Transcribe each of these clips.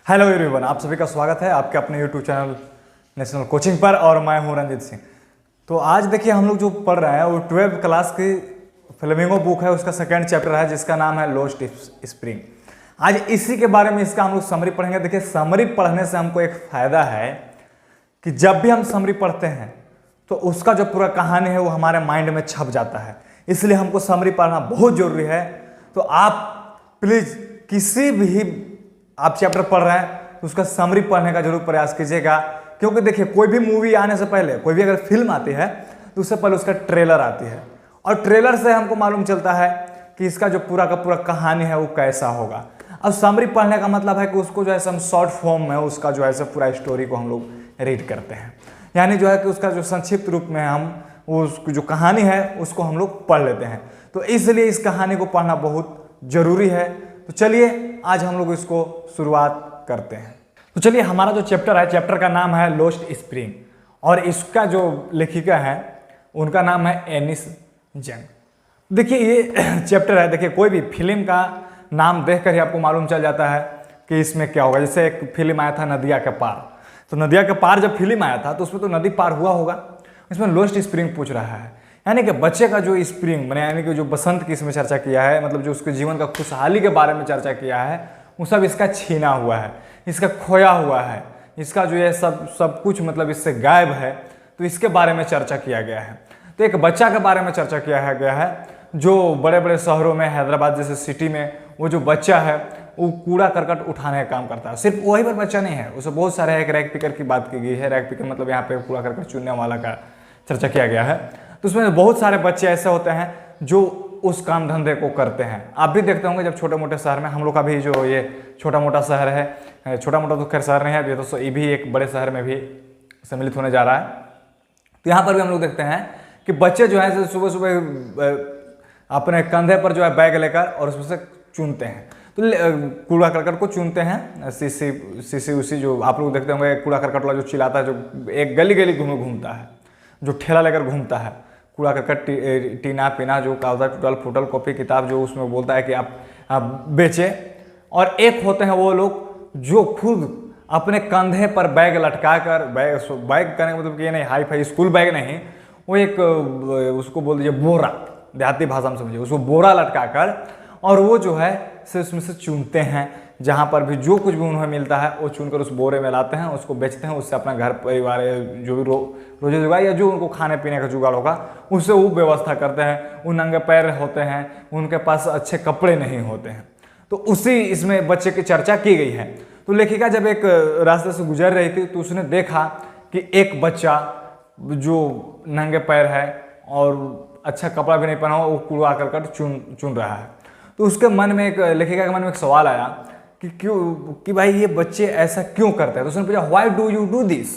Hello everyone, आप सभी का स्वागत है आपके अपने यूट्यूब चैनल नेशनल कोचिंग पर। और मैं हूं रंजित सिंह। तो आज देखिए हम लोग जो पढ़ रहे हैं वो 12th क्लास की फ्लेमिंगो बुक है, उसका सेकंड चैप्टर है जिसका नाम है लोस्ट स्प्रिंग। आज इसी के बारे में इसका हम लोग समरी पढ़ेंगे। देखिए समरी पढ़ने से हमको एक फायदा है कि जब भी हम समरी पढ़ते हैं तो उसका जो पूरा कहानी है वो हमारे माइंड में छप जाता है, इसलिए हमको समरी पढ़ना बहुत जरूरी है। तो आप प्लीज किसी भी आप चैप्टर पढ़ रहे हैं तो उसका समरी पढ़ने का जरूर प्रयास कीजिएगा, क्योंकि देखिए कोई भी मूवी आने से पहले, कोई भी अगर फिल्म आती है तो उससे पहले उसका ट्रेलर आती है, और ट्रेलर से हमको मालूम चलता है कि इसका जो पूरा का पूरा कहानी है वो कैसा होगा। अब समरी पढ़ने का मतलब है कि उसको जो है हम शॉर्ट फॉर्म में उसका जो है पूरा स्टोरी को हम लोग रीड करते हैं, यानी जो है कि उसका जो संक्षिप्त रूप में हम उसकी जो कहानी है उसको हम लोग पढ़ लेते हैं। तो इसलिए इस कहानी को पढ़ना बहुत जरूरी है। तो चलिए आज हम लोग इसको शुरुआत करते हैं। तो चलिए हमारा जो चैप्टर है, चैप्टर का नाम है लोस्ट स्प्रिंग, और इसका जो लेखिका है उनका नाम है एनिस जंग। देखिए ये चैप्टर है, देखिए कोई भी फिल्म का नाम देखकर ही आपको मालूम चल जाता है कि इसमें क्या होगा। जैसे एक फिल्म आया था नदिया के पार, तो नदिया के पार जब फिल्म आया था तो उसमें तो नदी पार हुआ होगा, इसमें लोस्ट स्प्रिंग पूछ रहा है, यानी कि बच्चे का जो स्प्रिंग मैंने यानी कि जो बसंत की इसमें चर्चा किया है, मतलब जो उसके जीवन का खुशहाली के बारे में चर्चा किया है, वो सब इसका छीना हुआ है, इसका खोया हुआ है, इसका जो ये सब कुछ मतलब इससे गायब है। तो इसके बारे में चर्चा किया गया है। तो एक बच्चा के बारे में चर्चा किया गया है जो बड़े बड़े शहरों में, हैदराबाद जैसे सिटी में, वो जो बच्चा है वो कूड़ा करकट उठाने का काम करता है। सिर्फ वही पर बच्चा नहीं है, उसे बहुत सारे एक रैक पिकर की बात की गई है। रैक पिकर मतलब यहाँ पे कूड़ा करकट चुनने वाला का चर्चा किया गया है। तो उसमें बहुत सारे बच्चे ऐसे होते हैं जो उस काम धंधे को करते हैं। आप भी देखते होंगे जब छोटे मोटे शहर में, हम लोग का भी जो ये छोटा मोटा शहर है, छोटा मोटा तो खैर शहर नहीं है, ये भी एक बड़े शहर में भी सम्मिलित होने जा रहा है। तो यहाँ पर भी हम लोग देखते हैं कि बच्चे जो है सुबह सुबह अपने कंधे पर जो है बैग लेकर और उसमें से चुनते हैं, तो कूड़ा करकट को चुनते हैं। सीसी उसी जो आप लोग देखते होंगे कूड़ा करकट वाला जो चिल्लाता है, जो एक गली गली घूमता है, जो ठेला लेकर घूमता है, कूड़ा करकट टीना पीना जो कागजा टूटल फूटल कॉपी किताब जो उसमें बोलता है कि आप बेचे। और एक होते हैं वो लोग जो खुद अपने कंधे पर बैग लटका कर, बैग करने का मतलब कि ये नहीं हाई फाई स्कूल बैग नहीं, वो एक उसको बोल दीजिए बोरा, देहाती भाषा में समझिए, उसको बोरा लटका कर और वो जो है उसमें से चुनते हैं। जहाँ पर भी जो कुछ भी उन्हें मिलता है वो चुनकर उस बोरे में लाते हैं, उसको बेचते हैं, उससे अपना घर परिवार जो भी रोजे जुगाड़ या जो उनको खाने पीने का जुगाड़ होगा उससे वो व्यवस्था करते हैं। वो नंगे पैर होते हैं, उनके पास अच्छे कपड़े नहीं होते हैं। तो उसी इसमें बच्चे की चर्चा की गई है। तो लेखिका जब एक रास्ते से गुजर रही थी तो उसने देखा कि एक बच्चा जो नंगे पैर है और अच्छा कपड़ा भी नहीं पहना हुआ, वो कूड़ा करकट चुन रहा है। तो उसके मन में एक लेखिका के मन में एक सवाल आया कि क्यों, कि भाई ये बच्चे ऐसा क्यों करते हैं। तो उसने पूछा why do you do this,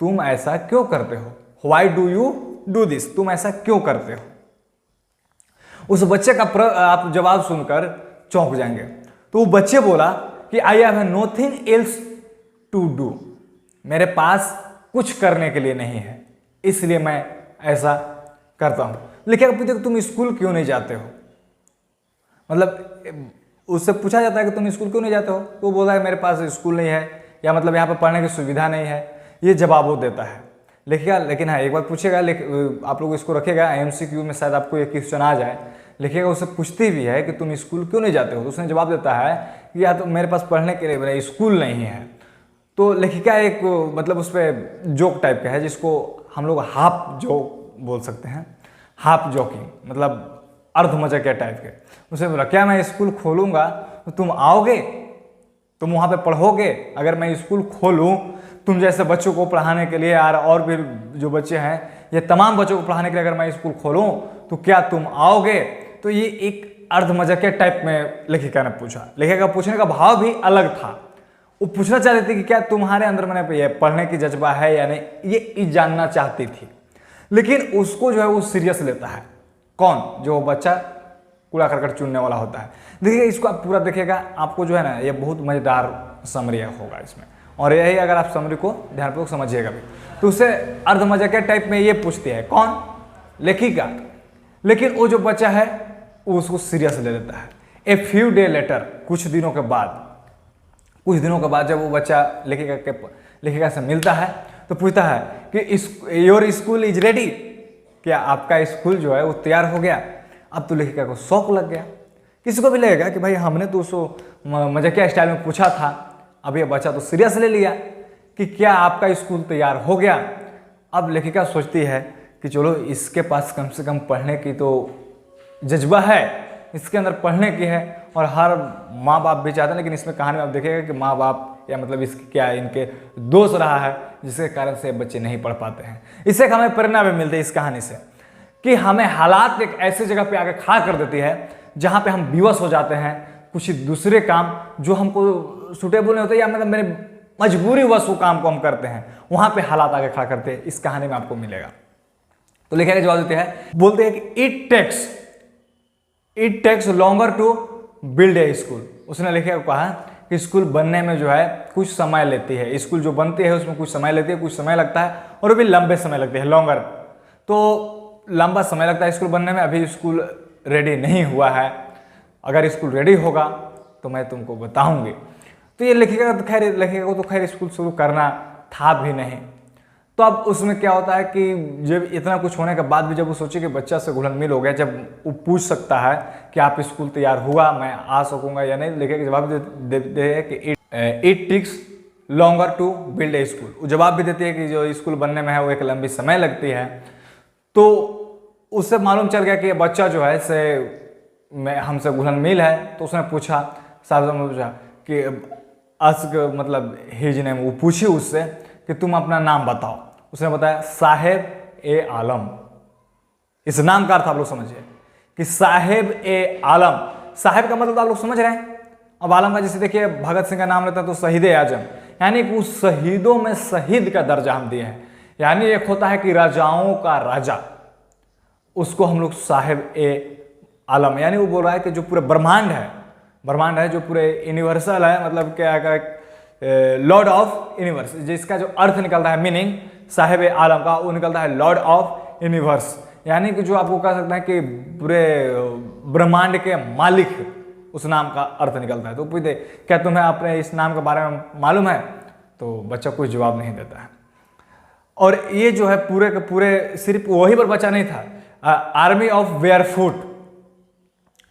तुम ऐसा क्यों करते हो, why do you do this, तुम ऐसा क्यों करते हो। उस बच्चे का आप जवाब सुनकर चौंक जाएंगे। तो वो बच्चे बोला कि I have nothing else to do, मेरे पास कुछ करने के लिए नहीं है, इसलिए मैं ऐसा करता हूं। लेकिन पूछते तुम स्कूल क्यों नहीं जाते हो, मतलब उससे पूछा जाता है कि तुम स्कूल क्यों नहीं जाते हो, तो वो बोला है मेरे पास स्कूल नहीं है, या मतलब यहाँ पर पढ़ने की सुविधा नहीं है, ये जवाब वो देता है लिखिएगा। लेकिन हाँ एक बार पूछेगा, आप लोग इसको रखेगा MCQ में, शायद आपको ये क्वेश्चन आ जाए। लिखिएगा उससे पूछती भी है कि तुम स्कूल क्यों नहीं जाते हो, तो उसने जवाब देता है कि या तो मेरे पास पढ़ने के लिए मेरा स्कूल नहीं है। तो लेखिका एक मतलब उस पर जोक टाइप का है जिसको हम लोग हाफ जोक बोल सकते हैं, हाफ जोकिंग मतलब अर्ध मजाकिया टाइप के। उसे बोला क्या मैं स्कूल खोलूंगा तो तुम आओगे, तुम वहाँ पे पढ़ोगे, अगर मैं स्कूल खोलूँ तुम जैसे बच्चों को पढ़ाने के लिए यार, और भी जो बच्चे हैं ये तमाम बच्चों को पढ़ाने के लिए अगर मैं स्कूल खोलूँ तो क्या तुम आओगे। तो ये एक अर्ध मजाकिया टाइप में लेखिका ने पूछा। लेखिका का पूछने का भाव भी अलग था, वो पूछना चाहती थी कि क्या तुम्हारे अंदर मैंने पढ़ने की जज्बा है या नहीं, ये जानना चाहती थी। लेकिन उसको जो है वो सीरियस लेता है कौन, जो बच्चा कूड़ा करकट चुनने वाला होता है। देखिए इसको आप पूरा देखिएगा, आपको जो है ना ये बहुत मजेदार समरी होगा इसमें, और यही अगर आप समरी को ध्यानपूर्वक समझिएगा भी तो उसे अर्ध मजाकिया टाइप में ये पूछती है कौन, लेखिका। लेकिन वो जो बच्चा है वो उसको सीरियस ले लेता है। ए फ्यू डे लेटर, कुछ दिनों के बाद, कुछ दिनों के बाद जब वो बच्चा लेखिका से मिलता है तो पूछता है कि योर स्कूल इज रेडी, क्या आपका स्कूल जो है वो तैयार हो गया। अब तो लेखिका को शौक लग गया। किसी को भी लगेगा कि भाई हमने तो उसको मजाकिया स्टाइल में पूछा था, अब ये बच्चा तो सीरियस ले लिया कि क्या आपका स्कूल तैयार हो गया। अब लेखिका सोचती है कि चलो इसके पास कम से कम पढ़ने की तो जज्बा है, इसके अंदर पढ़ने की है, और हर माँ बाप भी चाहते हैं। लेकिन इसमें कहानी में आप देखेगा कि माँ बाप या मतलब इसके क्या इनके दोष रहा है जिसके कारण से बच्चे नहीं पढ़ पाते हैं। इससे हमें प्रेरणा भी मिलती है इस कहानी से कि हमें हालात एक ऐसी जगह पे आके खड़ा कर देती है जहाँ पे हम विवश हो जाते हैं, कुछ दूसरे काम जो हमको सूटेबल नहीं होते या मतलब मेरे मजबूरी वश वो काम को हम करते हैं, वहाँ पे हालात आगे खड़ा करते हैं। इस कहानी में आपको मिलेगा। तो लेखिका का जवाब देते हैं, बोलते हैं कि it takes longer to build a school. उसने लेखिका को कहा कि स्कूल बनने में जो है कुछ समय लेती है, स्कूल जो बनती है उसमें कुछ समय लेती है, कुछ समय लगता है और वो भी लंबे समय लगते हैं, लॉन्गर। तो लंबा समय लगता है स्कूल बनने में, अभी स्कूल रेडी नहीं हुआ है, अगर स्कूल रेडी होगा तो मैं तुमको बताऊंगी। तो ये लेखिका को तो खैर स्कूल शुरू करना था भी नहीं। तो अब उसमें क्या होता है कि जब इतना कुछ होने के बाद भी जब वो सोचे कि बच्चा से घुलन मिल हो गया, जब वो पूछ सकता है कि आप स्कूल तैयार हुआ, मैं आ सकूंगा या नहीं, लेखिका जवाब देते हैं कि it takes longer to build a school. वो जवाब भी देती है कि जो स्कूल बनने में है वो एक लंबी समय लगती है। तो उससे मालूम चल गया कि ये बच्चा जो है से हमसे घुलन मिल है। तो उसने पूछा, साहब ने पूछा कि अस्क मतलब हिज नेम, वो पूछी उससे कि तुम अपना नाम बताओ। उसने बताया साहेब ए आलम। इस नाम का अर्थ आप लोग समझिए कि साहेब ए आलम, साहेब का मतलब आप लोग समझ रहे हैं। अब आलम का जैसे देखिए भगत सिंह का नाम लेता है तो शहीद ए आजम, यानी कि उस शहीदों में शहीद का दर्जा हम दिए हैं। यानी एक होता है कि राजाओं का राजा, उसको हम लोग साहेब ए आलम, यानी वो बोल रहा है कि जो पूरे ब्रह्मांड है, जो पूरे यूनिवर्सल है, मतलब क्या है लॉर्ड ऑफ यूनिवर्स, जिसका जो अर्थ निकलता है मीनिंग साहिब आलम का, वो निकलता है लॉर्ड ऑफ यूनिवर्स, यानी कि जो आपको कह सकते हैं कि पूरे ब्रह्मांड के मालिक, उस नाम का अर्थ निकलता है। तो पूछते क्या तुम्हें अपने इस नाम के बारे में मालूम है? तो बच्चा कोई जवाब नहीं देता है। और ये जो है पूरे के पूरे सिर्फ वही पर बच्चा नहीं था, आर्मी ऑफ बेयरफुट,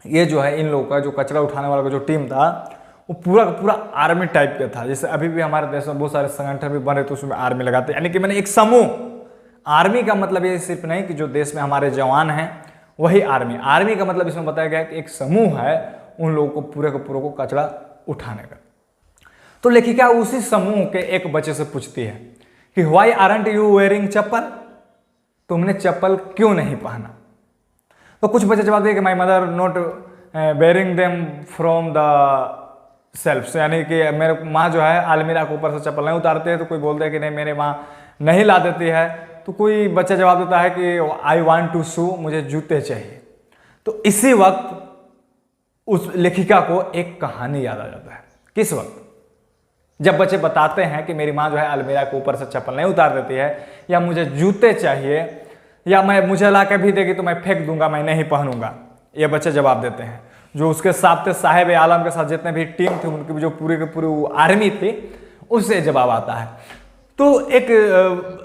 ये जो है इन लोगों का जो कचरा उठाने वाला का जो टीम था वो पूरा का पूरा आर्मी टाइप का था। जैसे अभी भी हमारे देश में बहुत सारे संगठन भी बने तो उसमें आर्मी लगाते, यानी कि मैंने एक समूह। आर्मी का मतलब ये सिर्फ नहीं कि जो देश में हमारे जवान हैं वही आर्मी, आर्मी का मतलब इसमें बताया गया कि एक समूह है उन लोगों को पूरे को कचरा उठाने का। तो लेखिका उसी समूह के एक बच्चे से पूछती है कि व्हाई आरंट यू वेयरिंग चप्पल, तुमने चप्पल क्यों नहीं पहना? तो कुछ बच्चे जवाब दिए कि my mother not bearing them from the self, यानी कि मेरे माँ जो है अलमीरा के ऊपर से चप्पल नहीं उतारते हैं। तो कोई बोलते हैं कि नहीं मेरे माँ नहीं ला देती है। तो कोई बच्चा जवाब देता है कि आई वॉन्ट टू शू, मुझे जूते चाहिए। तो इसी वक्त उस लेखिका को एक कहानी याद आ जाता है। किस वक्त? जब बच्चे बताते हैं कि मेरी माँ जो है अलमीरा के ऊपर से चप्पल नहीं उतार देती है, या मुझे जूते चाहिए, या मुझे ला के भी देगी तो मैं फेंक दूंगा, मैं नहीं पहनूंगा। ये बच्चे जवाब देते हैं। जो उसके साथ थे साहिब आलम के साथ जितने भी टीम थे उनकी भी जो पूरी की पूरी आर्मी थी, उससे जवाब आता है। तो एक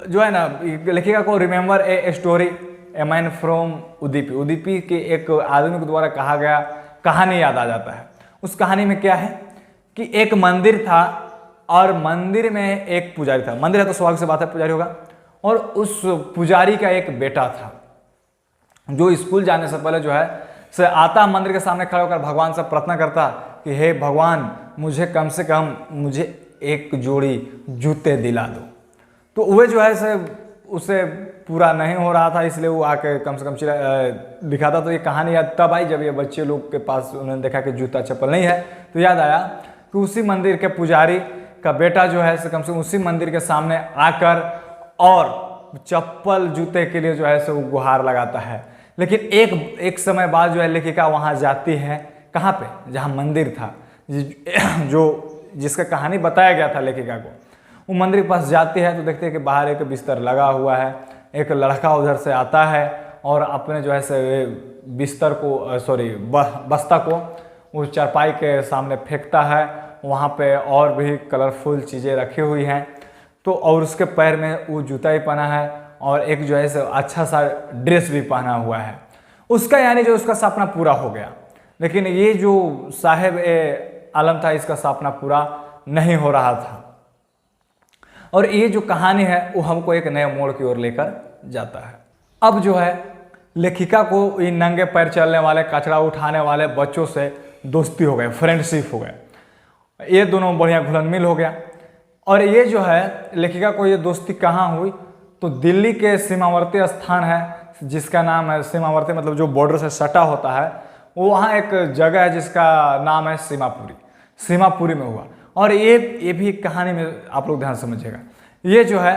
जो है ना लेखिका को remember a story a man from Udupi, Udupi के एक आदमी के द्वारा कहा गया कहानी याद आ जाता है। उस कहानी में क्या है कि एक मंदिर था और मंदिर में एक पुजारी था। मंदिर है तो स्वाभाविक से बात है पुजारी होगा। और उस पुजारी का एक बेटा था जो स्कूल जाने से पहले जो है से आता मंदिर के सामने खड़ा होकर भगवान से प्रार्थना करता कि हे भगवान मुझे कम से कम मुझे एक जोड़ी जूते दिला दो। तो वह जो है से उसे पूरा नहीं हो रहा था, इसलिए वो आके कम से कम दिखाता। तो ये कहानी याद तब आई जब ये बच्चे लोग के पास उन्होंने देखा कि जूता चप्पल नहीं है। तो याद आया कि उसी मंदिर के पुजारी का बेटा जो है कम से कम उसी मंदिर के सामने आकर और चप्पल जूते के लिए जो है वो गुहार लगाता है। लेकिन एक समय बाद जो है लेखिका वहाँ जाती है, कहाँ पे? जहाँ मंदिर था, जो जिसका कहानी बताया गया था लेखिका को। वो मंदिर के पास जाती है तो देखते हैं कि बाहर एक बिस्तर लगा हुआ है। एक लड़का उधर से आता है और अपने जो है से बिस्तर को बस्ता को उस चारपाई के सामने फेंकता है। वहाँ पे और भी कलरफुल चीज़ें रखी हुई हैं। तो और उसके पैर में वो जूता ही पहना है और एक जो है सो अच्छा सा ड्रेस भी पहना हुआ है। उसका यानी जो उसका सपना पूरा हो गया। लेकिन ये जो साहेब ए आलम था, इसका सपना पूरा नहीं हो रहा था। और ये जो कहानी है वो हमको एक नए मोड़ की ओर लेकर जाता है। अब जो है लेखिका को इन नंगे पैर चलने वाले, कचरा उठाने वाले बच्चों से दोस्ती हो गई, फ्रेंडशिप हो गए। ये दोनों बढ़िया घुलन मिल हो गया। और ये जो है लेखिका को ये दोस्ती कहाँ हुई, तो दिल्ली के सीमावर्ती स्थान है जिसका नाम है सीमावर्ती, मतलब जो बॉर्डर से सटा होता है, वो वहाँ एक जगह है जिसका नाम है सीमापुरी। सीमापुरी में हुआ। और ये भी कहानी में आप लोग ध्यान समझिएगा। ये जो है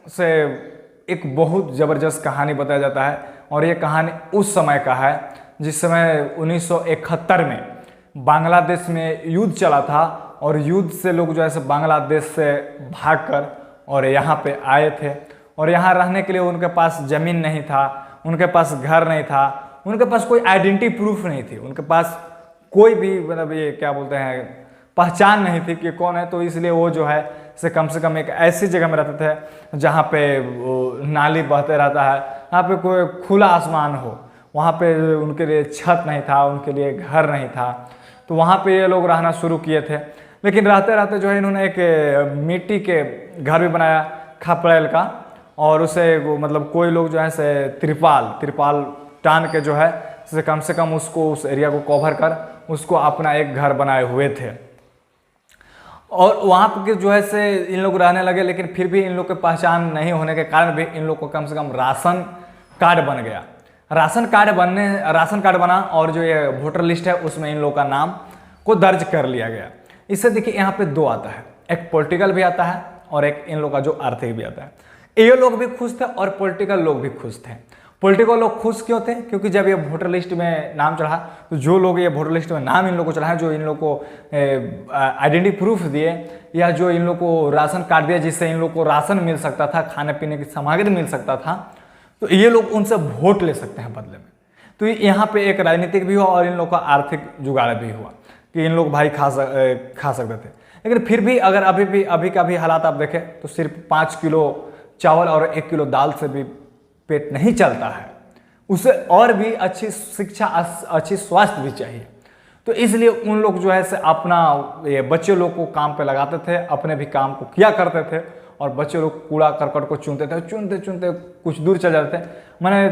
से एक बहुत ज़बरदस्त कहानी बताया जाता है। और ये कहानी उस समय का है जिस समय 1971 में बांग्लादेश में युद्ध चला था। और युद्ध से लोग जो है बांग्लादेश से भागकर और यहाँ पे आए थे। और यहाँ रहने के लिए उनके पास ज़मीन नहीं था, उनके पास घर नहीं था, उनके पास कोई आइडेंटिटी प्रूफ नहीं थी, उनके पास कोई भी मतलब ये क्या बोलते हैं पहचान नहीं थी कि कौन है। तो इसलिए वो जो है से कम एक ऐसी जगह में रहते थे जहाँ पे नाली बहते रहता है, यहाँ पे कोई खुला आसमान हो, वहाँ पे उनके लिए छत नहीं था, उनके लिए घर नहीं था। तो वहाँ पे ये लोग रहना शुरू किए थे। लेकिन रहते रहते जो है इन्होंने एक मिट्टी के घर भी बनाया खपड़ेल का। और उसे मतलब कोई लोग जो है से त्रिपाल टान के जो है से कम उसको उस एरिया को कवर कर उसको अपना एक घर बनाए हुए थे। और वहाँ पे जो है से इन लोग रहने लगे। लेकिन फिर भी इन लोग के पहचान नहीं होने के कारण भी इन लोग को कम से कम राशन कार्ड बन गया। राशन कार्ड बना और जो ये वोटर लिस्ट है उसमें इन लोग का नाम को दर्ज कर लिया गया। इससे देखिए यहाँ पे दो आता है, एक पॉलिटिकल भी आता है और एक इन लोग का जो आर्थिक भी आता है। ये लोग भी खुश थे और पॉलिटिकल लोग भी खुश थे। पॉलिटिकल लोग खुश क्यों थे? क्योंकि जब ये वोटर लिस्ट में नाम चढ़ा तो जो लोग ये वोटर लिस्ट में नाम इन लोग को चढ़ाए, जो इन लोग को आइडेंटिटी प्रूफ दिए या जो इन लोग को राशन कार्ड दिया जिससे इन लोग को राशन मिल सकता था, खाने पीने की सामग्री मिल सकता था, तो ये लोग उनसे वोट ले सकते हैं बदले में। तो यहाँ पे एक राजनीतिक भी हुआ और इन लोग का आर्थिक जुगाड़ भी हुआ कि इन लोग भाई खा सकते थे। लेकिन फिर भी अगर अभी का भी हालात आप देखें तो सिर्फ 5 किलो चावल और 1 किलो दाल से भी पेट नहीं चलता है, उसे और भी अच्छी शिक्षा, अच्छी स्वास्थ्य भी चाहिए। तो इसलिए उन लोग जो है से अपना ये बच्चे लोग को काम पे लगाते थे, अपने भी काम को किया करते थे। और बच्चे लोग कूड़ा करकट को चुनते थे, चुनते कुछ दूर चल जाते थे। मैंने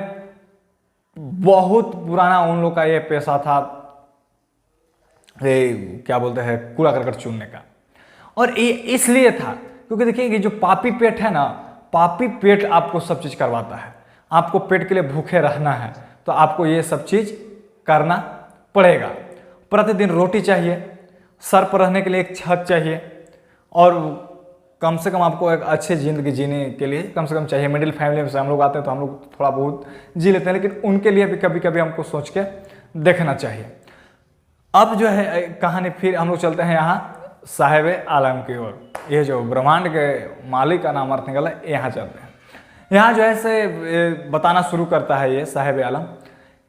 बहुत पुराना उन लोग का ये पेशा था, ये क्या बोलते हैं कूड़ा करकट चुनने का। और ये इसलिए था क्योंकि देखिए ये जो पापी पेट है ना, पापी पेट आपको सब चीज़ करवाता है। आपको पेट के लिए भूखे रहना है तो आपको ये सब चीज़ करना पड़ेगा। प्रतिदिन रोटी चाहिए, सर पर रहने के लिए एक छत चाहिए और कम से कम आपको एक अच्छी ज़िंदगी जीने के लिए कम से कम चाहिए। मिडिल फैमिली से हम लोग आते हैं तो हम लोग थोड़ा बहुत जी लेते हैं, लेकिन उनके लिए भी कभी कभी हमको सोच के देखना चाहिए। अब जो है कहानी फिर हम लोग चलते हैं यहाँ साहिब आलम की ओर। ये जो ब्रह्मांड के मालिक का नाम अर्थ निकला, यहाँ चलते हैं। यहाँ जो है से बताना शुरू करता है ये साहिब आलम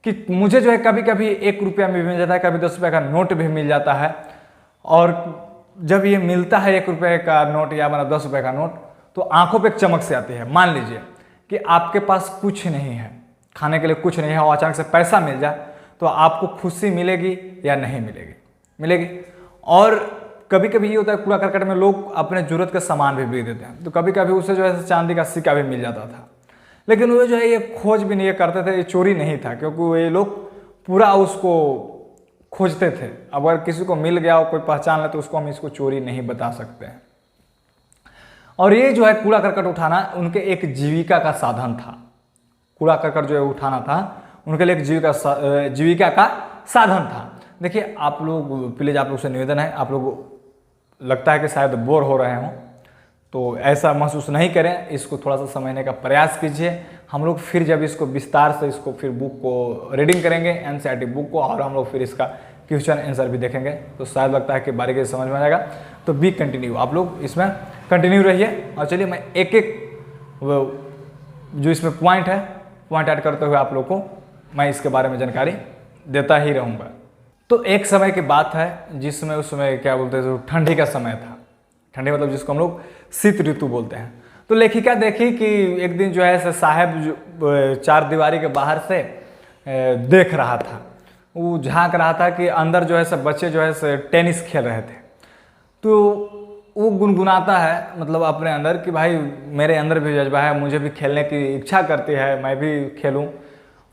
कि मुझे जो है कभी कभी 1 रुपया भी मिल जाता है, कभी 10 रुपये का नोट भी मिल जाता है। और जब ये मिलता है 1 रुपये का नोट या मतलब 10 रुपये का नोट, तो आंखों पे एक चमक से आती है। मान लीजिए कि आपके पास कुछ नहीं है, खाने के लिए कुछ नहीं है और अचानक से पैसा मिल जाए तो आपको खुशी मिलेगी या नहीं मिलेगी? मिलेगी। और कभी कभी ये होता है कूड़ा करकट में लोग अपने जरूरत के सामान भी बेच देते हैं, तो कभी कभी उसे जो है चांदी का सिक्का भी मिल जाता था। लेकिन वो जो है ये खोज भी नहीं ये करते थे, ये चोरी नहीं था, क्योंकि ये लोग पूरा उसको खोजते थे। अगर किसी को मिल गया और कोई पहचान ले तो उसको हम इसको चोरी नहीं बता सकते हैं। और ये जो है कूड़ा करकट उठाना उनके एक जीविका का साधन था। कूड़ा करकट जो है उठाना था उनके लिए एक जीविका का साधन था। देखिए आप लोग प्लीज़, आप लोग से निवेदन है, आप लोग लगता है कि शायद बोर हो रहे हों तो ऐसा महसूस नहीं करें, इसको थोड़ा सा समझने का प्रयास कीजिए। हम लोग फिर जब इसको विस्तार से इसको फिर बुक को रीडिंग करेंगे, एनसीईआरटी बुक को, और हम लोग फिर इसका क्वेश्चन आंसर भी देखेंगे, तो शायद लगता है कि बारीकी से समझ में आ जाएगा। तो बी कंटिन्यू, आप लोग इसमें कंटिन्यू रहिए। और चलिए मैं एक जो इसमें पॉइंट है, पॉइंट ऐड करते हुए आप लोग को मैं इसके बारे में जानकारी देता ही रहूँगा। तो एक समय की बात है जिसमें उस समय क्या बोलते हैं, जो ठंडी का समय था, ठंडी मतलब जिसको हम लोग शीत ऋतु बोलते हैं। तो लेखिका देखी कि एक दिन जो है साहब चार दीवारी के बाहर से देख रहा था, वो झांक रहा था कि अंदर जो है सब बच्चे जो है टेनिस खेल रहे थे। तो वो गुनगुनाता है मतलब अपने अंदर कि भाई मेरे अंदर भी जज्बा है, मुझे भी खेलने की इच्छा करती है, मैं भी खेलूं।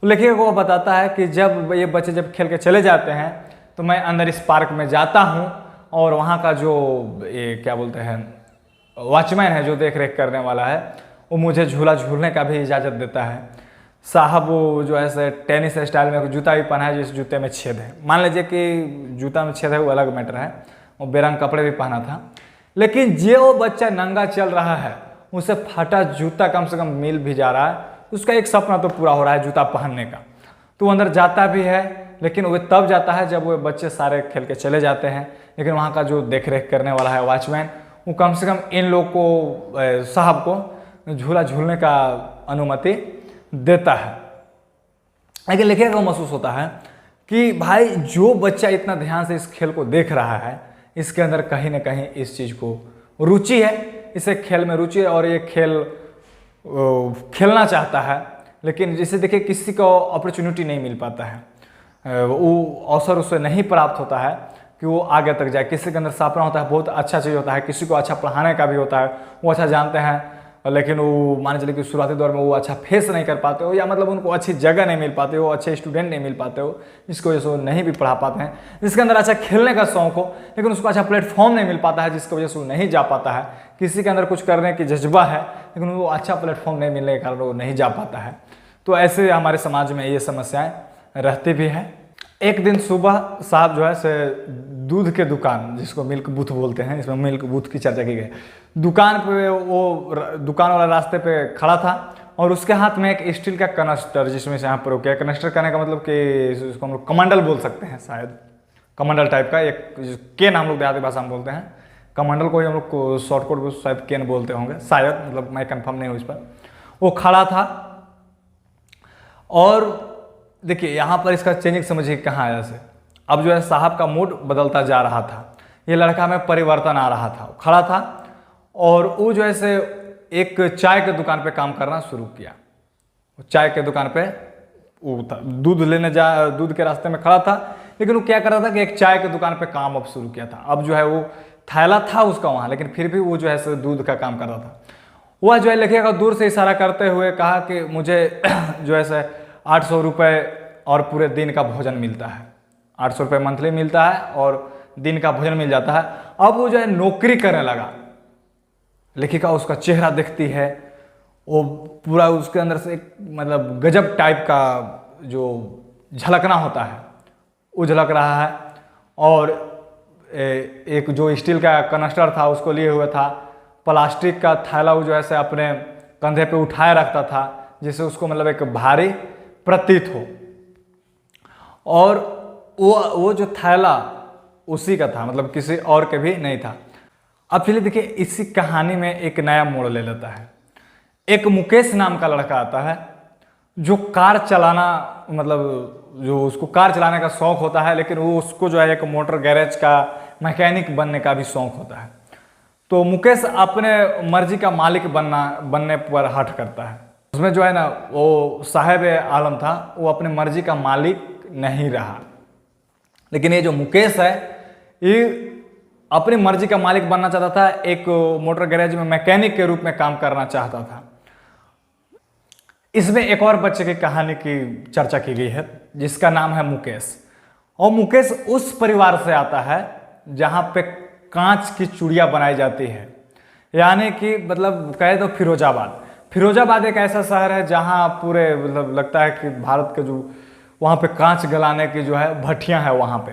लेखिका को बताता है कि जब ये बच्चे जब खेल के चले जाते हैं तो मैं अंदर इस पार्क में जाता हूँ और वहाँ का जो ये क्या बोलते हैं वॉचमैन है, जो देख रेख करने वाला है, वो मुझे झूला झूलने का भी इजाज़त देता है। साहब वो जो है टेनिस स्टाइल में जूता भी पहना है जिस जूते में छेद है। मान लीजिए कि जूता में छेद है वो अलग मैटर है, वो बेरंग कपड़े भी पहना था, लेकिन जो बच्चा नंगा चल रहा है उसे फटा जूता कम से कम मिल भी जा रहा है, उसका एक सपना तो पूरा हो रहा है जूता पहनने का। तो वो अंदर जाता भी है, लेकिन वो तब जाता है जब वो बच्चे सारे खेल के चले जाते हैं। लेकिन वहाँ का जो देख रेख करने वाला है वॉचमैन, वो कम से कम इन लोग को साहब को झूला झूलने का अनुमति देता है। लेकिन लेखिका को महसूस होता है कि भाई जो बच्चा इतना ध्यान से इस खेल को देख रहा है, इसके अंदर कहीं ना कहीं इस चीज़ को रुचि है, इसे खेल में रुचि है और ये खेल खेलना चाहता है। लेकिन जैसे देखिए किसी को अपॉर्चुनिटी नहीं मिल पाता है, वो अवसर उसे नहीं प्राप्त होता है कि वो आगे तक जाए। किसी के अंदर सपना होता है, बहुत अच्छा चीज़ होता है, किसी को अच्छा पढ़ाने का भी होता है, वो अच्छा जानते हैं, लेकिन वो मान चलिए कि शुरुआती दौर में वो अच्छा फेस नहीं कर पाते हो, या मतलब उनको अच्छी जगह नहीं मिल पाते हो, अच्छे स्टूडेंट नहीं मिल पाते हो, जिसकी वजह से वो नहीं भी पढ़ा पाते हैं। जिसके अंदर अच्छा खेलने का शौक हो लेकिन उसको अच्छा प्लेटफॉर्म नहीं मिल पाता है, जिसकी वजह से वो नहीं जा पाता है। किसी के अंदर कुछ करने की जज्बा है लेकिन वो अच्छा प्लेटफॉर्म नहीं मिलने के कारण वो नहीं जा पाता है। तो ऐसे हमारे समाज में ये समस्याएँ रहती भी है। एक दिन सुबह साहब जो है से दूध के दुकान, जिसको मिल्क बूथ बोलते हैं, इसमें मिल्क बूथ की चर्चा की गई, दुकान पे वो दुकान वाला रास्ते पे खड़ा था और उसके हाथ में एक स्टील का कनस्टर, जिसमें से यहाँ पर क्या कनस्टर करने का मतलब कि इसको हम लोग कमंडल बोल सकते हैं, शायद कमंडल टाइप का एक केन हम लोग देहाती भाषा में बोलते हैं, कमंडल को ही हम लोग को शॉर्टकट में शायद केन बोलते होंगे शायद, मतलब मैं कंफर्म नहीं हूँ इस पर। वो खड़ा था और देखिए यहाँ पर इसका चेंजिंग समझिए कहाँ आया से। अब जो है साहब का मूड बदलता जा रहा था, ये लड़का में परिवर्तन आ रहा था। खड़ा था और वो जो है से एक चाय के दुकान पे काम करना शुरू किया। चाय के दुकान पे वो था, दूध के रास्ते में खड़ा था, लेकिन वो क्या कर रहा था कि एक चाय के दुकान पे काम अब शुरू किया था। अब जो है वो थैला था उसका वहाँ, लेकिन फिर भी वो जो है से दूध का काम कर रहा था। वह जो है लेखिका दूर से इशारा करते हुए कहा कि मुझे जो है से 800 रुपये और पूरे दिन का भोजन मिलता है, 800 रुपये मंथली मिलता है और दिन का भोजन मिल जाता है। अब वो जो है नौकरी करने लगा। लेखिका उसका चेहरा देखती है, वो पूरा उसके अंदर से एक मतलब गजब टाइप का जो झलकना होता है वो झलक रहा है। और एक जो स्टील का कनस्टर था उसको लिए हुए था, प्लास्टिक का थैला वो जो है से अपने कंधे पे उठाए रखता था, जिससे उसको मतलब एक भारी प्रतीत हो। और वो जो थैला उसी का था, मतलब किसी और के भी नहीं था। अब चलिए देखिए इसी कहानी में एक नया मोड़ ले लेता है। एक मुकेश नाम का लड़का आता है जो कार चलाना, मतलब जो उसको कार चलाने का शौक होता है, लेकिन वो उसको जो है एक मोटर गैरेज का मैकेनिक बनने का भी शौक होता है। तो मुकेश अपने मर्जी का मालिक बनने पर हट करता है। उसमें जो है ना वो साहेब आलम था, वो अपनी मर्जी का मालिक नहीं रहा। लेकिन ये जो मुकेश है ये अपनी मर्जी का मालिक बनना चाहता था, एक मोटर गैरेज में मैकेनिक के रूप में काम करना चाहता था। इसमें एक और बच्चे की कहानी की चर्चा की गई है जिसका नाम है मुकेश। और मुकेश उस परिवार से आता है जहां पे कांच की चूड़ियां बनाई जाती है, यानी कि मतलब कहे तो फिरोजाबाद एक ऐसा शहर है जहां पूरे मतलब लगता है कि भारत के जो वहाँ पे कांच गलाने की जो है भट्टियाँ हैं वहाँ पे।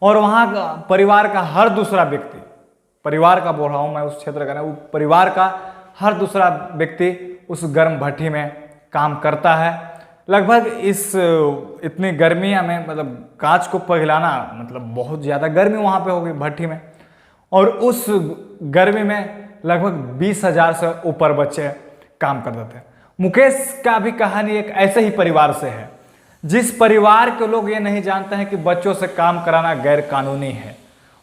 और वहाँ का परिवार का हर दूसरा व्यक्ति, परिवार का बोल रहा हूँ मैं उस क्षेत्र का, वो परिवार का हर दूसरा व्यक्ति उस गर्म भट्टी में काम करता है। लगभग इतनी गर्मियाँ में मतलब कांच को पिघलाना मतलब बहुत ज़्यादा गर्मी वहाँ पे होगी भट्टी में, और उस गर्मी में लगभग 20,000 से ऊपर बच्चे काम करते थे। मुकेश का भी कहानी एक ऐसे ही परिवार से है जिस परिवार के लोग ये नहीं जानते हैं कि बच्चों से काम कराना गैर कानूनी है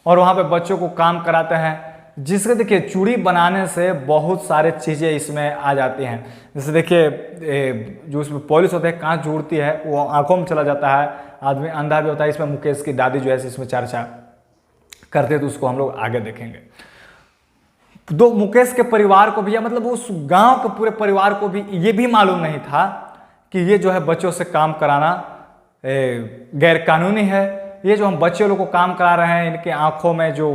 और वहाँ पे बच्चों को काम कराते हैं, जिसके देखिए चूड़ी बनाने से बहुत सारे चीज़ें इसमें आ जाती हैं। जैसे देखिए जो इसमें पॉलिश होता है, कांच जुड़ती है, वो आंखों में चला जाता है, आदमी अंधा भी होता है। इसमें मुकेश की दादी जो है इसमें चर्चा करते हैं, तो उसको हम लोग आगे देखेंगे। तो मुकेश के परिवार को भी, या मतलब उस गांव के पूरे परिवार को भी ये भी मालूम नहीं था कि ये जो है बच्चों से काम कराना गैर कानूनी है। ये जो हम बच्चे लोग को काम करा रहे हैं, इनके आंखों में जो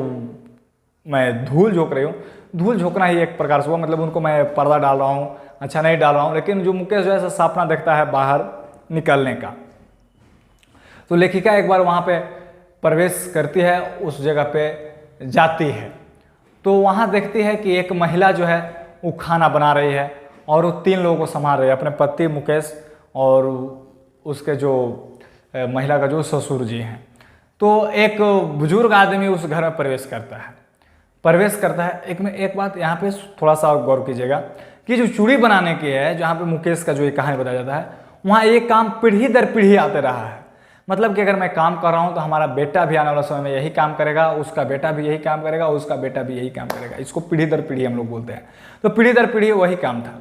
मैं धूल झोंक रही हूँ, धूल झोंकना ही एक प्रकार से हुआ, मतलब उनको मैं पर्दा डाल रहा हूँ, अच्छा नहीं डाल रहा हूँ। लेकिन जो मुकेश जो है सपना देखता है बाहर निकलने का। तो लेखिका एक बार वहाँ पे प्रवेश करती है, उस जगह पे जाती है, तो वहाँ देखती है कि एक महिला जो है वो खाना बना रही है और वो 3 लोगों को संभाल रही है, अपने पति मुकेश और उसके जो महिला का जो ससुर जी हैं। तो एक बुजुर्ग आदमी उस घर में प्रवेश करता है। एक बात यहाँ पे थोड़ा सा और गौर कीजिएगा कि जो चूड़ी बनाने की है, जहाँ पे मुकेश का जो ये कहानी बताया जाता है, वहाँ एक काम पीढ़ी दर पीढ़ी आते रहा है। मतलब कि अगर मैं काम कर रहा हूँ तो हमारा बेटा भी आने वाला समय में यही काम करेगा, उसका बेटा भी यही काम करेगा, उसका बेटा भी यही काम करेगा। इसको पीढ़ी दर पीढ़ी हम लोग बोलते हैं। तो पीढ़ी दर पीढ़ी वही काम था।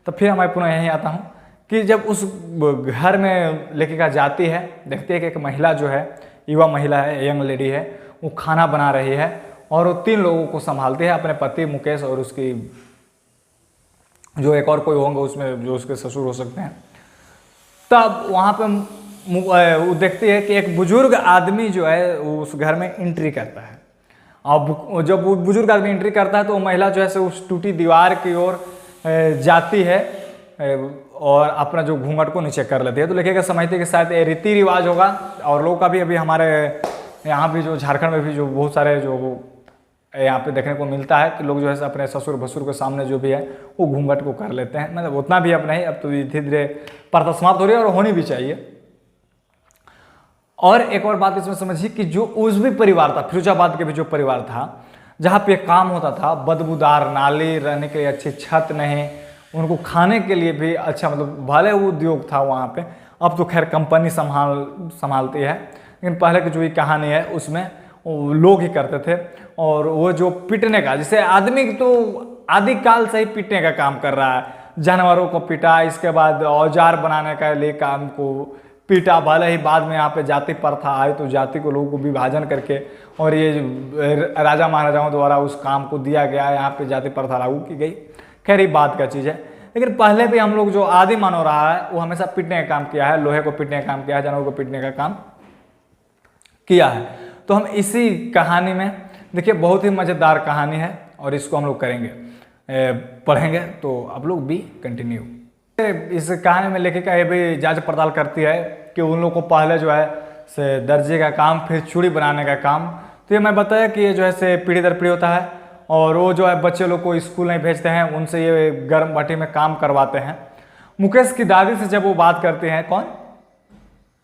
तो फिर मैं पुनः यहीं आता हूँ कि जब उस घर में लेखिका जाती है, देखती है कि एक महिला जो है, युवा महिला है, यंग लेडी है, वो खाना बना रही है और वो 3 लोगों को संभालती है, अपने पति मुकेश और उसकी जो एक और कोई होंगे उसमें जो उसके ससुर हो सकते हैं। तब वहाँ पे वो देखती है कि एक बुजुर्ग आदमी जो है उस घर में एंट्री करता है। अब जब वो बुजुर्ग आदमी एंट्री करता है तो वो महिला जो है से उस टूटी दीवार की ओर जाती है और अपना जो घूंघट को नीचे कर लेती है। तो लिखेगा समझते कि शायद ये रीति रिवाज होगा और लोग का भी अभी हमारे यहाँ भी जो झारखंड में भी जो बहुत सारे जो यहाँ पे देखने को मिलता है कि लोग जो है अपने ससुर भसुर के सामने जो भी है वो घूंघट को कर लेते हैं। मतलब उतना भी अब नहीं, अब तो धीरे धीरे प्रथा समाप्त हो रही है और होनी भी चाहिए। और एक और बात इसमें समझिए कि जो उस भी परिवार था, फिरोजाबाद के भी जो परिवार था, जहाँ पे काम होता था, बदबूदार नाली, रहने के लिए अच्छी छत नहीं, उनको खाने के लिए भी अच्छा, मतलब भले वो उद्योग था वहाँ पे। अब तो खैर कंपनी संभालती है, लेकिन पहले की जो ये कहानी है उसमें लोग ही करते थे। और वो जो पीटने का, जैसे आदमी तो आदिकाल से ही पीटने का काम कर रहा है, जानवरों को पीटा, इसके बाद औजार बनाने का लिए काम को पीटा। भले ही बाद में यहाँ पे जाति प्रथा आए तो जाति को लोगों को विभाजन करके और ये राजा महाराजाओं द्वारा उस काम को दिया गया, यहाँ पे जाति प्रथा लागू की गई। खैर ये बात का चीज़ है, लेकिन पहले भी हम लोग जो आदि मानव रहा है वो हमेशा पीटने का काम किया है, लोहे को पीटने का काम किया है, जानवरों को पीटने का काम किया है। तो हम इसी कहानी में देखिए, बहुत ही मज़ेदार कहानी है और इसको हम लोग करेंगे, पढ़ेंगे, तो आप लोग भी कंटिन्यू। इस कहानी में लेखिका ये भी जांच पड़ताल करती है कि उन लोग को पहले जो है से दर्जे का काम, फिर चूड़ी बनाने का काम। तो ये मैं बताया कि ये जो है से पीढ़ी दर पीढ़ी होता है और वो जो है बच्चे लोग को स्कूल नहीं भेजते हैं, उनसे ये गर्म भट्टी में काम करवाते हैं। मुकेश की दादी से जब वो बात करते हैं, कौन?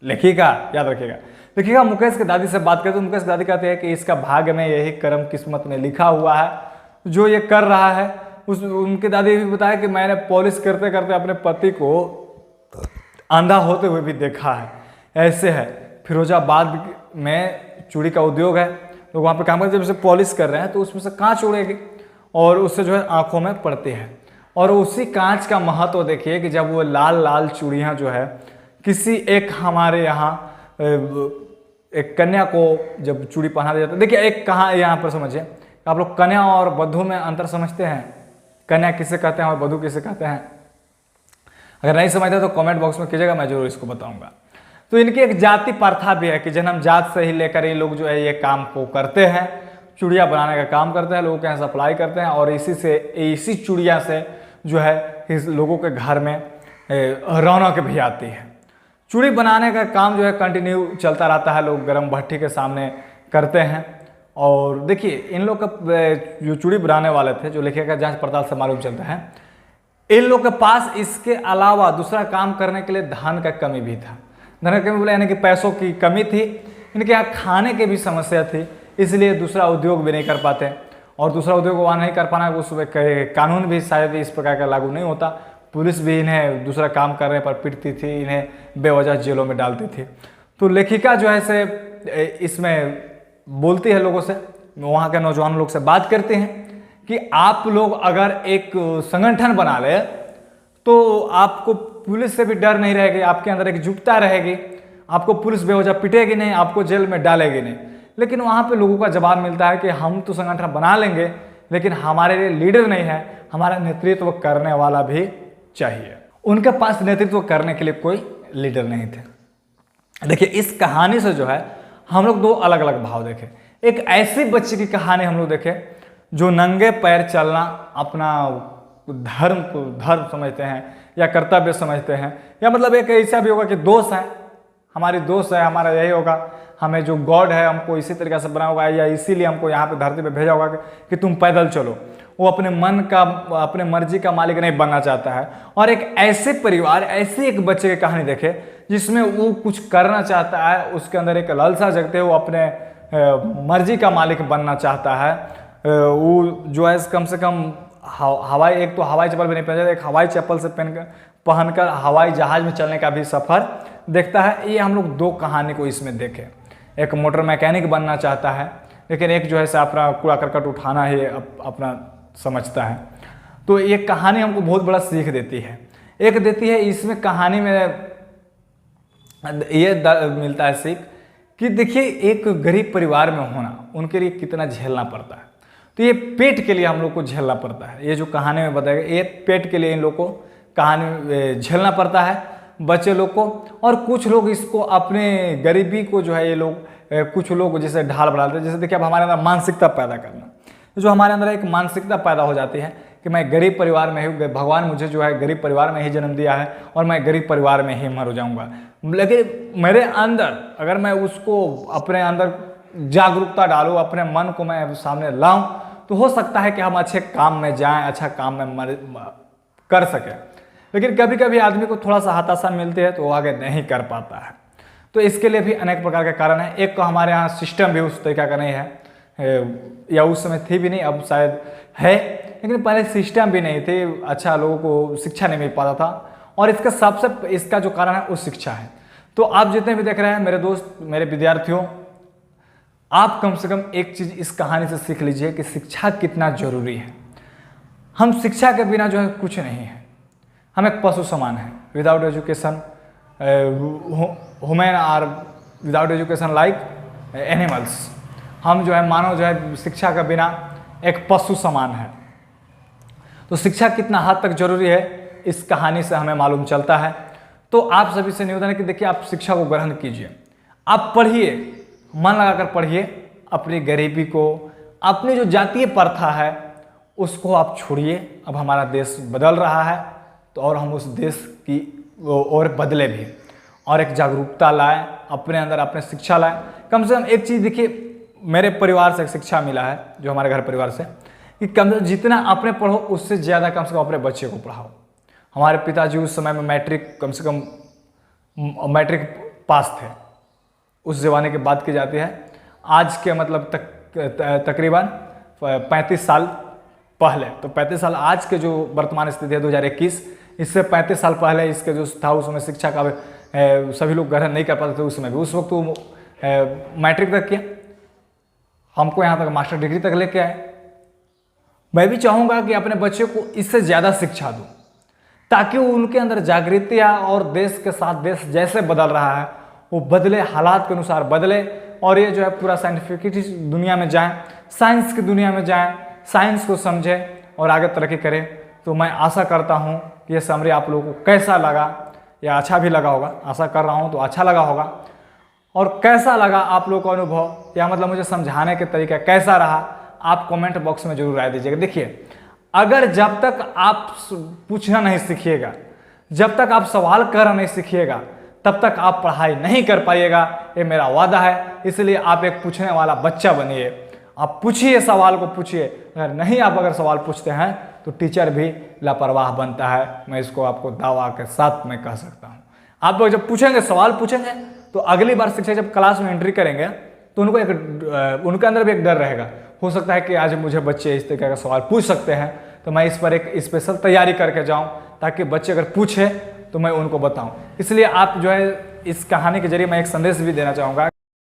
लेखिका, याद रखिएगा। लेखिका मुकेश की दादी से बात करते, तो मुकेश की दादी कहते हैं कि इसका भाग्य में यही कर्म किस्मत में लिखा हुआ है जो ये कर रहा है। उनकी दादी भी बताया कि मैंने पॉलिश करते करते अपने पति को अंधा होते हुए भी देखा है। ऐसे है, फिरोजाबाद में चूड़ी का उद्योग है, लोग वहाँ पे काम करते, जब उसे पॉलिश कर रहे हैं तो उसमें से कांच उड़ेगी और उससे जो है आंखों में पड़ती है। और उसी कांच का महत्व देखिए कि जब वो लाल लाल चूड़ियाँ जो है किसी एक हमारे यहाँ एक कन्या को जब चूड़ी पहना दिया जाता है। देखिए एक कहाँ यहाँ पर समझिए, आप लोग कन्या और वधू में अंतर समझते हैं? कन्या किसे कहते हैं और वधू किसे कहते हैं? अगर नहीं समझते तो कमेंट बॉक्स में कीजिएगा, मैं जरूर इसको बताऊंगा। तो इनकी एक जाति प्रथा भी है कि जन्म जात से ही लेकर ये लोग जो है ये काम को करते हैं, चूड़ियाँ बनाने का काम करते हैं, लोगों के यहाँ सप्लाई करते हैं और इसी चूड़ियाँ से जो है इस लोगों के घर में रौनक भी आती है। चूड़ी बनाने का काम जो है कंटिन्यू चलता रहता है, लोग गर्म भट्टी के सामने करते हैं। और देखिए इन लोग का जो चूड़ी बनाने वाले थे, जो लेखिका जांच पड़ताल से मालूम चलता है, इन लोग के पास इसके अलावा दूसरा काम करने के लिए धन का कमी भी था। धन का कमी बोले यानी कि पैसों की कमी थी, इनके यहाँ खाने की भी समस्या थी, इसलिए दूसरा उद्योग भी नहीं कर पाते। और दूसरा उद्योग वहाँ नहीं कर पाना, उस कानून भी शायद इस प्रकार का लागू नहीं होता। पुलिस भी इन्हें दूसरा काम करने पर पीटती थी, इन्हें बेवजह जेलों में डालती थी। तो लेखिका जो है से इसमें बोलती है लोगों से, वहाँ के नौजवान लोग से बात करते हैं कि आप लोग अगर एक संगठन बना ले तो आपको पुलिस से भी डर नहीं रहेगी, आपके अंदर एकजुटता रहेगी, आपको पुलिस बेवजह पिटेगी नहीं, आपको जेल में डालेगी नहीं। लेकिन वहाँ पे लोगों का जवाब मिलता है कि हम तो संगठन बना लेंगे लेकिन हमारे लिए लीडर नहीं है, हमारा नेतृत्व करने वाला भी चाहिए। उनके पास नेतृत्व करने के लिए कोई लीडर नहीं थे। देखिए इस कहानी से जो है हम लोग दो अलग अलग भाव देखें। एक ऐसी बच्ची की कहानी हम लोग देखें जो नंगे पैर चलना अपना धर्म को धर्म समझते हैं या कर्तव्य समझते हैं, या मतलब एक ऐसा भी होगा कि दोष है, हमारी दोष है, हमारा यही होगा, हमें जो गॉड है हमको इसी तरीके से बना होगा या इसीलिए हमको यहाँ पे धरती पे भेजा होगा कि तुम पैदल चलो। वो अपने मन का, अपने मर्जी का मालिक नहीं बनना चाहता है। और एक ऐसे परिवार, ऐसे एक बच्चे की कहानी देखे जिसमें वो कुछ करना चाहता है, उसके अंदर एक लालसा जगते है, वो अपने मर्जी का मालिक बनना चाहता है। वो जो है कम से कम हवाई, एक तो हवाई चप्पल भी नहीं पहनता, एक हवाई चप्पल से पहनकर हवाई जहाज में चलने का भी सफ़र देखता है। ये हम लोग दो कहानी को इसमें देखें। एक मोटर मैकेनिक बनना चाहता है लेकिन एक जो है से अपना कूड़ा करकट उठाना ही अपना समझता है। तो ये कहानी हमको बहुत बड़ा सीख देती है। एक देती है इसमें कहानी में ये मिलता है सीख कि देखिए एक गरीब परिवार में होना उनके लिए कितना झेलना पड़ता है। तो ये पेट के लिए हम लोग को झेलना पड़ता है। ये जो कहानी में बताया गया, ये पेट के लिए इन लोग को कहानी झेलना पड़ता है बच्चे लोग को। और कुछ लोग इसको अपने गरीबी को जो है ये लोग, कुछ लोग जैसे ढाल बढ़ाते हैं। जैसे देखिए अब हमारे अंदर मानसिकता पैदा करना, जो हमारे अंदर एक मानसिकता पैदा हो जाती है कि मैं गरीब परिवार में ही, भगवान मुझे जो है गरीब परिवार में ही जन्म दिया है और मैं गरीब परिवार में ही मर जाऊंगा। लेकिन मेरे अंदर अगर मैं उसको अपने अंदर जागरूकता डालूँ, अपने मन को मैं सामने लाऊं, तो हो सकता है कि हम अच्छे काम में जाएं, अच्छा काम में कर सकें। लेकिन कभी कभी आदमी को थोड़ा सा हताशा मिलती है तो वो आगे नहीं कर पाता है। तो इसके लिए भी अनेक प्रकार के कारण है। एक तो हमारे यहाँ सिस्टम भी उस तरीका का नहीं है, या उस समय थी भी नहीं, अब शायद है, लेकिन पहले सिस्टम भी नहीं थे, अच्छा लोगों को शिक्षा नहीं मिल पाता था। और इसका जो कारण है वो शिक्षा है। तो आप जितने भी देख रहे हैं मेरे दोस्त, मेरे विद्यार्थियों, आप कम से कम एक चीज़ इस कहानी से सीख लीजिए कि शिक्षा कितना जरूरी है। हम शिक्षा के बिना जो है कुछ नहीं है, हम एक पशु समान है। Without education human are without education like animals. हम जो है मानव जो है शिक्षा के बिना एक पशु समान है। तो शिक्षा कितना हद तक जरूरी है इस कहानी से हमें मालूम चलता है। तो आप सभी से निवेदन है कि देखिए आप शिक्षा को ग्रहण कीजिए, आप पढ़िए, मन लगाकर पढ़िए, अपनी गरीबी को, अपनी जो जातीय प्रथा है उसको आप छोड़िए। अब हमारा देश बदल रहा है तो और हम उस देश की और बदले भी, और एक जागरूकता लाएं अपने अंदर, अपने शिक्षा लाएं। कम से कम एक चीज़ देखिए, मेरे परिवार से एक शिक्षा मिला है, जो हमारे घर परिवार से, कि कम से जितना अपने पढ़ो उससे ज़्यादा कम से कम अपने बच्चे को पढ़ाओ। हमारे पिताजी उस समय में मैट्रिक, कम से कम मैट्रिक पास थे। उस ज़माने की बात की जाती है, आज के मतलब तकरीबन 35 साल पहले। तो 35 साल आज के जो वर्तमान स्थिति है 2021, इससे 35 साल पहले इसके जो था उस समय शिक्षा का सभी लोग ग्रहण नहीं कर पाते थे। उस समय भी, उस वक्त वो मैट्रिक तक किया, हमको यहाँ तक मास्टर डिग्री तक लेके आए। मैं भी चाहूँगा कि अपने बच्चे को इससे ज़्यादा शिक्षा दूँ ताकि उनके अंदर जागृति आए और देश के साथ देश जैसे बदल रहा है वो बदले, हालात के अनुसार बदले, और ये जो है पूरा साइंटिफिक दुनिया में जाएं, साइंस की दुनिया में जाएं, साइंस को समझें और आगे तरक्की करें। तो मैं आशा करता हूँ कि ये समरी आप लोगों को कैसा लगा, या अच्छा भी लगा होगा, आशा कर रहा हूँ तो अच्छा लगा होगा। और कैसा लगा आप लोगों का अनुभव, या मतलब मुझे समझाने के तरीका कैसा रहा, आप कमेंट बॉक्स में जरूर राय दीजिएगा। देखिए, अगर जब तक आप पूछना नहीं सीखिएगा, जब तक आप सवाल करना नहीं सीखिएगा, तब तक आप पढ़ाई नहीं कर पाइएगा, ये मेरा वादा है। इसलिए आप एक पूछने वाला बच्चा बनिए, आप पूछिए, सवाल को पूछिए। अगर सवाल पूछते हैं तो टीचर भी लापरवाह बनता है। मैं इसको आपको दावा के साथ में कह सकता हूँ। आप लोग जब पूछेंगे, सवाल पूछेंगे, तो अगली बार शिक्षक जब क्लास में एंट्री करेंगे तो उनके अंदर भी एक डर रहेगा। हो सकता है कि आज मुझे बच्चे इस तरीके का सवाल पूछ सकते हैं, तो मैं इस पर एक स्पेशल तैयारी करके जाऊं ताकि बच्चे अगर पूछे तो मैं उनको बताऊं। इसलिए आप जो है इस कहानी के जरिए मैं एक संदेश भी देना चाहूँगा।